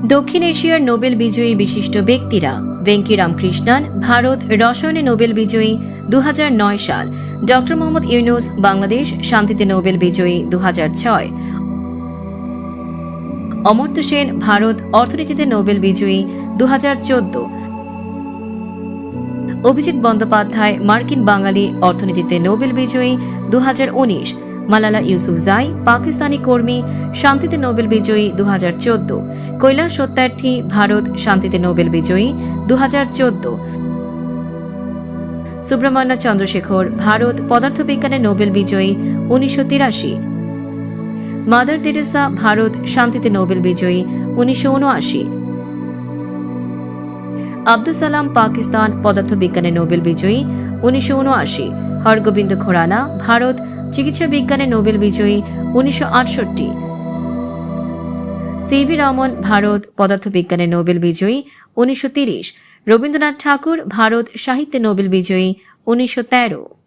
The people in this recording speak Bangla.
দক্ষিণ এশিয়ার নোবেল বিজয়ী বিশিষ্ট ব্যক্তিরা: ভেঙ্কি রামকৃষ্ণন, ভারত, রসায়নে নোবেল বিজয়ী 2009 সাল। ডক্টর মোহাম্মদ ইউনুস, বাংলাদেশ, শান্তিতে নোবেল বিজয়ী 2006। অমর্ত্য সেন, ভারত, অর্থনীতিতে নোবেল বিজয়ী 2014। অভিজিৎ বন্দ্যোপাধ্যায়, মার্কিন বাঙালি, অর্থনীতিতে নোবেল বিজয়ী 2019। মালালা ইউসুফজাই, পাকিস্তানি কর্মী, শান্তিতে নোবেল বিজয়ী 2014। কৈলাস সত্যার্থী, ভারত, শান্তিতে নোবেল বিজয়ী 2014। সুব্রমণ্য চন্দ্রশেখর, ভারত, পদার্থবিজ্ঞানে নোবেল বিজয়ী 1983। মাদার তেরেসা, ভারত, শান্তিতে নোবেল বিজয়ী 1979। আব্দুল সালাম, পাকিস্তান, পদার্থবিজ্ঞানে নোবেল বিজয়ী 1979। হরগোবিন্দ খোরানা, ভারত, চিকিৎসা বিজ্ঞানে নোবেল বিজয়ী 1968। সিভি রমন, ভারত, পদার্থবিজ্ঞানে নোবেল বিজয়ী 1930। রবীন্দ্রনাথ ঠাকুর, ভারত, সাহিত্যে নোবেল বিজয়ী 1913।